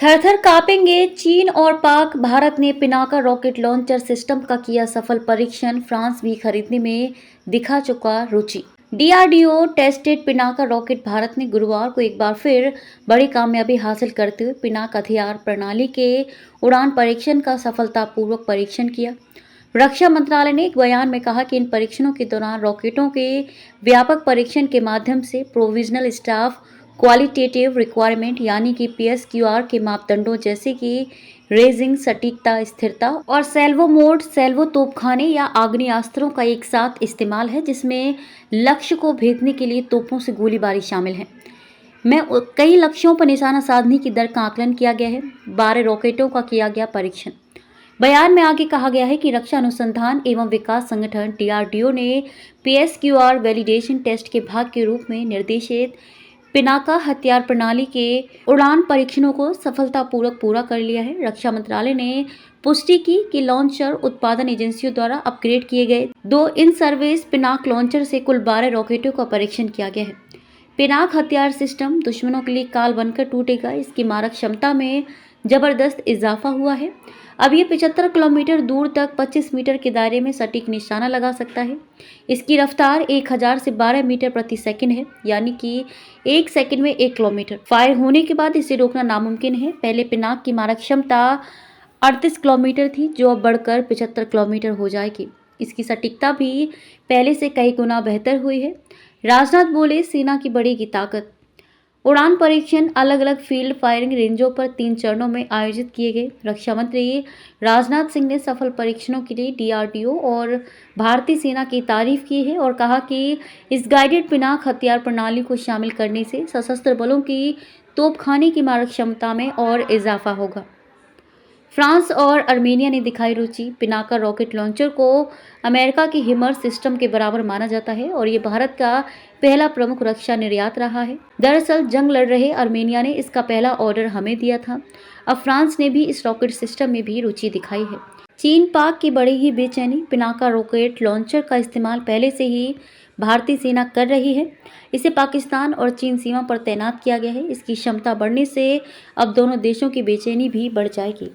थर-थर कांपेंगे चीन और पाक। भारत ने पिनाका रॉकेट लॉन्चर सिस्टम का किया सफल परीक्षण। फ्रांस भी खरीदने में दिखा चुका रुचि। DRDO tested Pinaka rocket. Bharat ने गुरुवार को एक बार फिर बड़ी कामयाबी हासिल करते हुए पिनाक हथियार प्रणाली के उड़ान परीक्षण का सफलतापूर्वक परीक्षण किया। रक्षा मंत्रालय ने एक बयान में कहा कि इन परीक्षणों के दौरान रॉकेटों के व्यापक परीक्षण के माध्यम से प्रोविजनल स्टाफ क्वालिटेटिव रिक्वायरमेंट यानी कि पीएसक्यूआर के मापदंडों जैसे कि रेजिंग, सटीकता, स्थिरता और सेल्वो मोड, सेल्वो तोपखाने या आग्नेयास्त्रों का एक साथ इस्तेमाल है, जिसमें लक्ष्य को भेदने के लिए तोपों से गोलीबारी शामिल है। में कई लक्ष्यों पर निशाना साधने की दर का आकलन किया गया है। 12 रॉकेटों का किया गया परीक्षण। बयान में आगे कहा गया है कि रक्षा अनुसंधान एवं विकास संगठन डीआरडीओ ने पीएसक्यूआर वैलिडेशन टेस्ट के भाग के रूप में निर्देशित पिनाका हथियार प्रणाली के उड़ान परीक्षणों को सफलतापूर्वक पूरा कर लिया है। रक्षा मंत्रालय ने पुष्टि की कि लॉन्चर उत्पादन एजेंसियों द्वारा अपग्रेड किए गए 2 इन सर्विस पिनाक लॉन्चर से कुल 12 रॉकेटों का परीक्षण किया गया है। पिनाक हथियार सिस्टम दुश्मनों के लिए काल बनकर टूटेगा। इसकी मारक क्षमता में जबरदस्त इजाफा हुआ है। अब ये 75 किलोमीटर दूर तक 25 मीटर के दायरे में सटीक निशाना लगा सकता है। इसकी रफ्तार 1000 से 12 मीटर प्रति सेकंड है, यानी कि 1 सेकंड में 1 किलोमीटर। फायर होने के बाद इसे रोकना नामुमकिन है। पहले पिनाक की मारक क्षमता 38 किलोमीटर थी, जो अब बढ़कर 75 किलोमीटर हो जाएगी। इसकी सटीकता भी पहले से कई गुना बेहतर हुई है। राजनाथ बोले, सेना की बढ़ेगी ताकत। उड़ान परीक्षण अलग अलग फील्ड फायरिंग रेंजों पर 3 चरणों में आयोजित किए गए। रक्षा मंत्री राजनाथ सिंह ने सफल परीक्षणों के लिए डीआरडीओ और भारतीय सेना की तारीफ की है और कहा कि इस गाइडेड पिनाक हथियार प्रणाली को शामिल करने से सशस्त्र बलों की तोपखाने की मारक क्षमता में और इजाफा होगा। फ्रांस और आर्मेनिया ने दिखाई रुचि। पिनाका रॉकेट लॉन्चर को अमेरिका के हिमर्स सिस्टम के बराबर माना जाता है और ये भारत का पहला प्रमुख रक्षा निर्यात रहा है। दरअसल जंग लड़ रहे आर्मेनिया ने इसका पहला ऑर्डर हमें दिया था। अब फ्रांस ने भी इस रॉकेट सिस्टम में भी रुचि दिखाई है। चीन पाक की बढ़ेगी बेचैनी। पिनाका रॉकेट लॉन्चर का इस्तेमाल पहले से ही भारतीय सेना कर रही है। इसे पाकिस्तान और चीन सीमा पर तैनात किया गया है। इसकी क्षमता बढ़ने से अब दोनों देशों की बेचैनी भी बढ़ जाएगी।